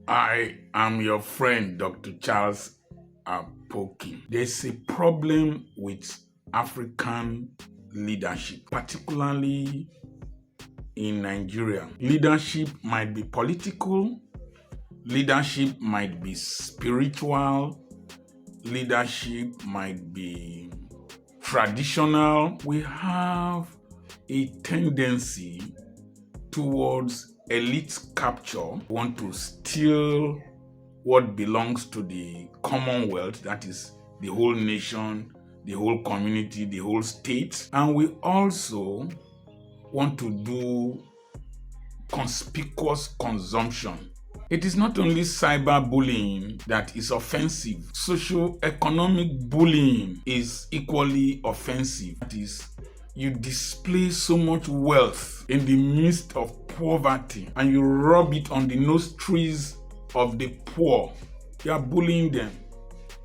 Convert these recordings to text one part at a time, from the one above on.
I am your friend, Dr. Charles Apoki. There's a problem with African leadership, particularly in Nigeria. Leadership might be political, leadership might be spiritual, leadership might be traditional. We have a tendency towards elite capture. We want to steal what belongs to the Commonwealth, that is the whole nation, the whole community, the whole state. And we also want to do conspicuous consumption. It is not only cyberbullying that is offensive. Socioeconomic bullying is equally offensive. That is, you display so much wealth in the midst of poverty and you rub it on the nostrils of the poor. You are bullying them.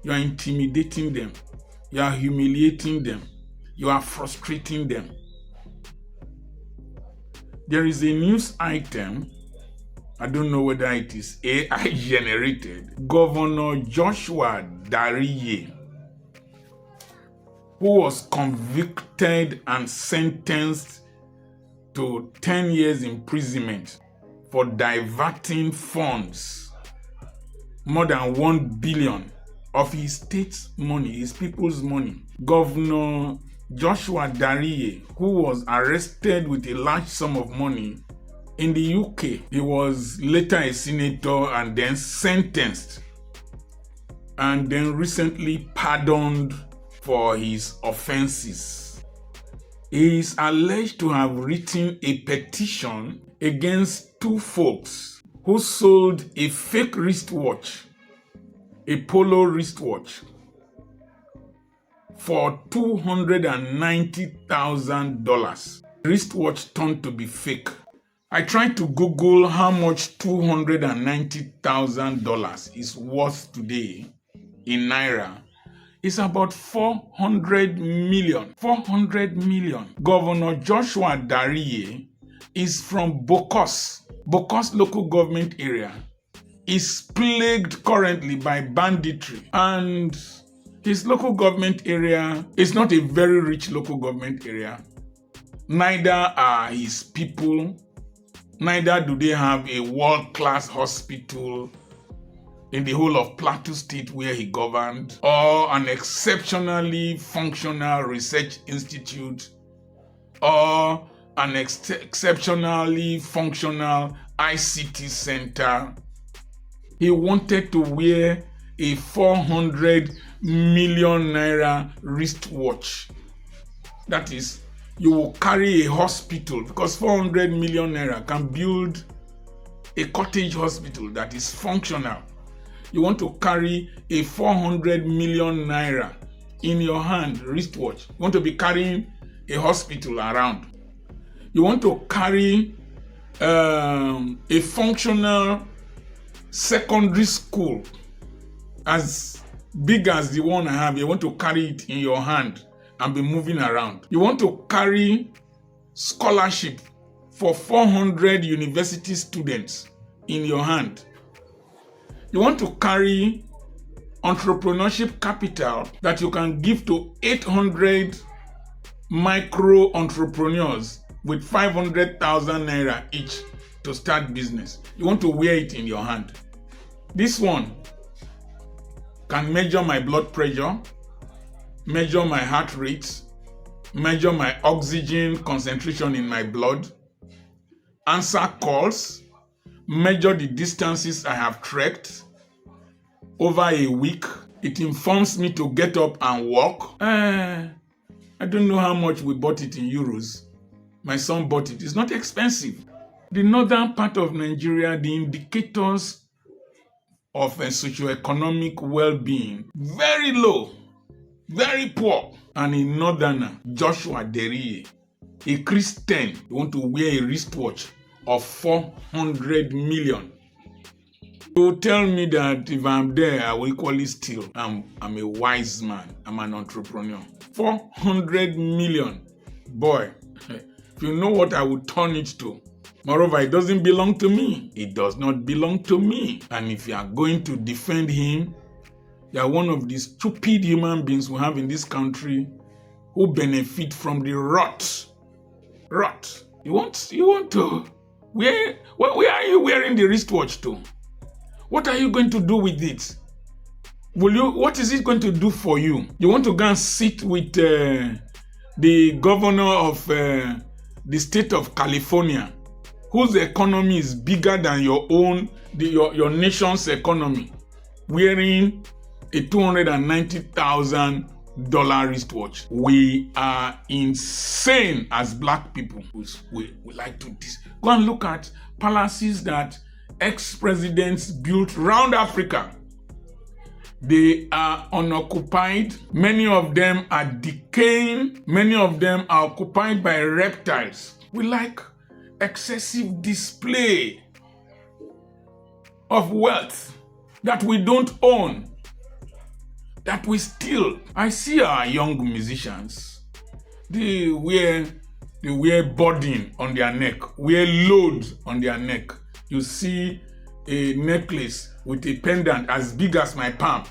You are intimidating them. You are humiliating them. You are frustrating them. There is a news item, I don't know whether it is AI generated. Governor Joshua Dariye, who was convicted and sentenced to 10 years imprisonment for diverting funds, more than 1 billion of his state's money, his people's money. Governor Joshua Dariye, who was arrested with a large sum of money in the UK, he was later a senator and then sentenced and then recently pardoned for his offenses. He is alleged to have written a petition against two folks who sold a fake wristwatch, a polo wristwatch, for $290,000. Wristwatch turned to be fake. I tried to Google how much $290,000 is worth today in Naira. It's about 400 million. 400 million. Governor Joshua Dariye is from Bokos. Bokos local government area is plagued currently by banditry. And his local government area is not a very rich local government area. Neither are his people. Neither do they have a world-class hospital in the whole of Plateau State where he governed, or an exceptionally functional research institute, or an exceptionally functional ICT center. He wanted to wear a 400 million naira wristwatch. That is, you will carry a hospital, because 400 million naira can build a cottage hospital that is functional. You want to carry a 400 million naira in your hand, wristwatch. You want to be carrying a hospital around. You want to carry a functional secondary school as big as the one I have. You want to carry it in your hand and be moving around. You want to carry scholarship for 400 university students in your hand. You want to carry entrepreneurship capital that you can give to 800 micro entrepreneurs with 500,000 naira each to start business. You want to wear it in your hand. This one can measure my blood pressure, measure my heart rate, measure my oxygen concentration in my blood, answer calls, measure the distances I have trekked over a week. It informs me to get up and walk. I don't know how much we bought it in euros. My son bought it. It's not expensive. The northern part of Nigeria, the indicators of a socioeconomic well-being, very low, very poor. And a northerner, Joshua Dariye, a Christian, you want to wear a wristwatch of 400 million. You tell me that if I'm there, I will equally steal. I'm a wise man. I'm an entrepreneur. 400 million. Boy, if you know what I would turn it to, Moreover, it doesn't belong to me. It does not belong to me. And if you are going to defend him, you are one of the stupid human beings we have in this country who benefit from the rot. Rot. You want to... Where are you wearing the wristwatch to? What are you going to do with it? What is it going to do for you? You want to go and sit with the governor of the state of California, whose economy is bigger than your own, your nation's economy, wearing a $290,000 wristwatch. We are insane as black people. We like to go and look at palaces that ex-presidents built around Africa. They are unoccupied. Many of them are decaying. Many of them are occupied by reptiles. We like excessive display of wealth that we don't own, that we steal. I see our young musicians. They wear burden on their neck, wear loads on their neck. You see a necklace with a pendant as big as my palm.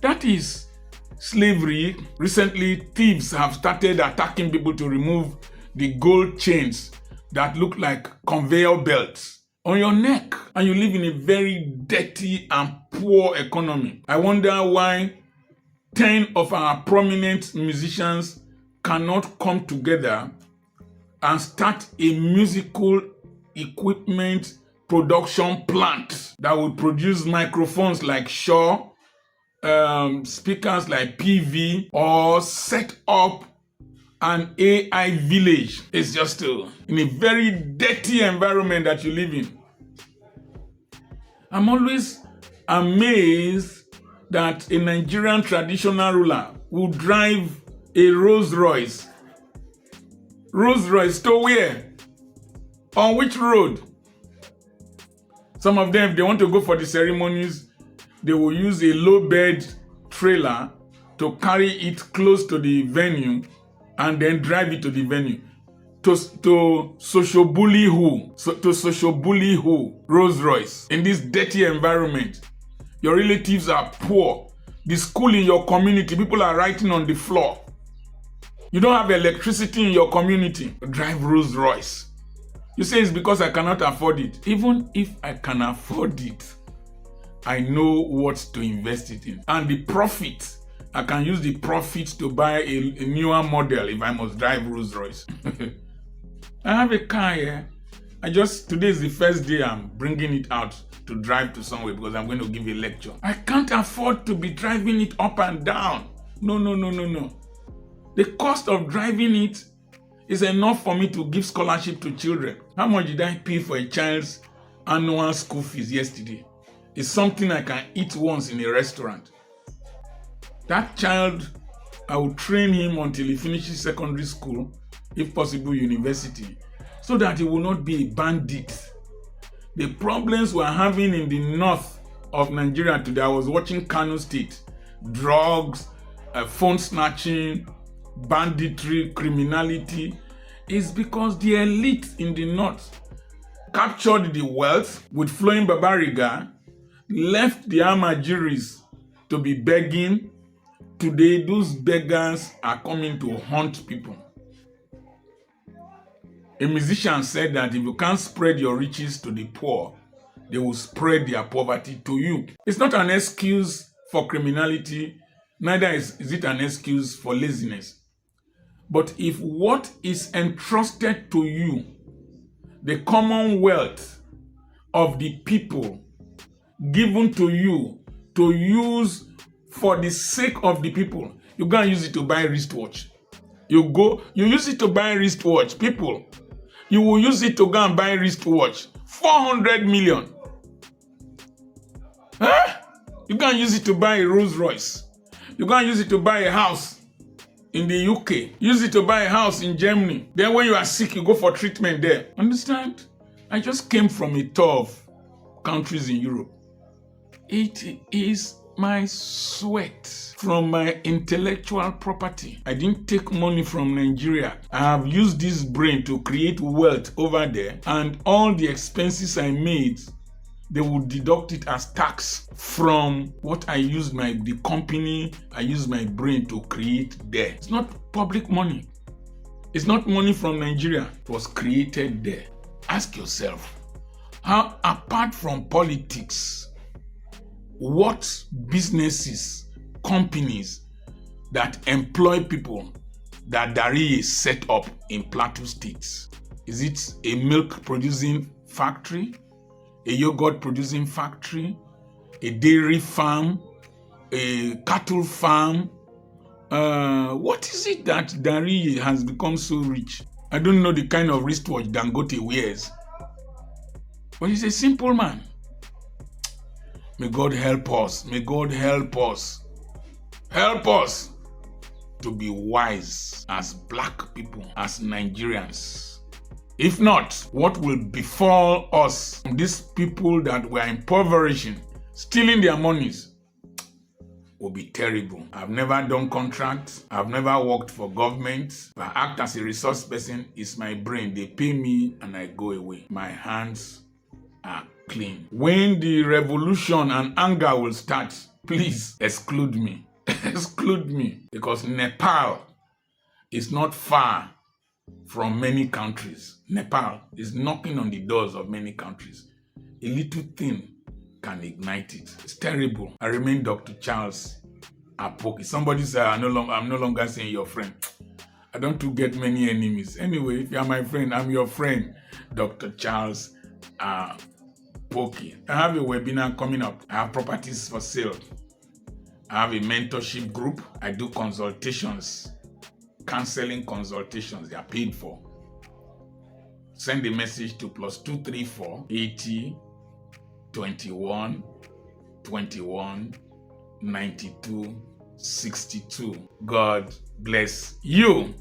That is slavery. Recently, thieves have started attacking people to remove the gold chains that look like conveyor belts on your neck. And you live in a very dirty and poor economy. I wonder why 10 of our prominent musicians cannot come together and start a musical equipment production plant that will produce microphones like Shaw, speakers like PV, or set up an AI village. It's just in a very dirty environment that you live in. I'm always amazed that a Nigerian traditional ruler will drive a Rolls-Royce. Rolls-Royce to where? On which road? Some of them, if they want to go for the ceremonies, they will use a low-bed trailer to carry it close to the venue and then drive it to the venue. To social bully who? Rolls-Royce. In this dirty environment, your relatives are poor. The school in your community, people are writing on the floor. You don't have electricity in your community. Drive Rolls-Royce. You say it's because I cannot afford it. Even if I can afford it, I know what to invest it in. And the profit, I can use the profit to buy a newer model if I must drive Rolls-Royce. I have a car here. Today is the first day I'm bringing it out to drive to somewhere because I'm going to give a lecture. I can't afford to be driving it up and down. No. The cost of driving it is enough for me to give scholarship to children. How much did I pay for a child's annual school fees yesterday? It's something I can eat once in a restaurant. That child, I will train him until he finishes secondary school, if possible university, so that he will not be a bandit. The problems we're having in the north of Nigeria today, I was watching Kano State, drugs, phone snatching, banditry, criminality, is because the elite in the north captured the wealth with flowing babariga, left the Amajiris to be begging. Today, those beggars are coming to haunt people. A musician said that if you can't spread your riches to the poor, they will spread their poverty to you. It's not an excuse for criminality, neither is it an excuse for laziness. But if what is entrusted to you, the commonwealth of the people, given to you to use for the sake of the people, you go and use it to buy wristwatch. You use it to buy wristwatch. People, you will use it to go and buy wristwatch. 400 million. Huh? You go and use it to buy a Rolls-Royce. You go and use it to buy a house in the UK. Use it to buy a house in Germany. Then when you are sick, you go for treatment there. Understand? I just came from a tour of countries in Europe. It is my sweat, from my intellectual property. I didn't take money from Nigeria. I have used this brain to create wealth over there, and all the expenses I made, they would deduct it as tax from what I used the company I used my brain to create there. It's not public money. It's not money from Nigeria. It was created there. Ask yourself, how, apart from politics, what businesses, companies that employ people that Dariye set up in Plateau State? Is it a milk producing factory, a yogurt producing factory, a dairy farm, a cattle farm? What is it that Dariye has become so rich? I don't know the kind of wristwatch Dangote wears, but he's a simple man. May God help us. May God help us. Help us to be wise as black people, as Nigerians. If not, what will befall us from these people that we are impoverishing, stealing their monies, will be terrible. I've never done contracts. I've never worked for government. If I act as a resource person, it's my brain. They pay me and I go away. My hands are clean. When the revolution and anger will start, please exclude me. Exclude me. Because Nepal is not far from many countries. Nepal is knocking on the doors of many countries. A little thing can ignite it. It's terrible. I remain Dr. Charles Apoki. Somebody said I'm no longer saying your friend. I don't get many enemies. Anyway, if you are my friend, I'm your friend, Dr. Charles Apoki. I have a webinar coming up. I have properties for sale. I have a mentorship group. I do consultations, counseling consultations. They are paid for. Send a message to +234 80 21 21 92 62. God bless you.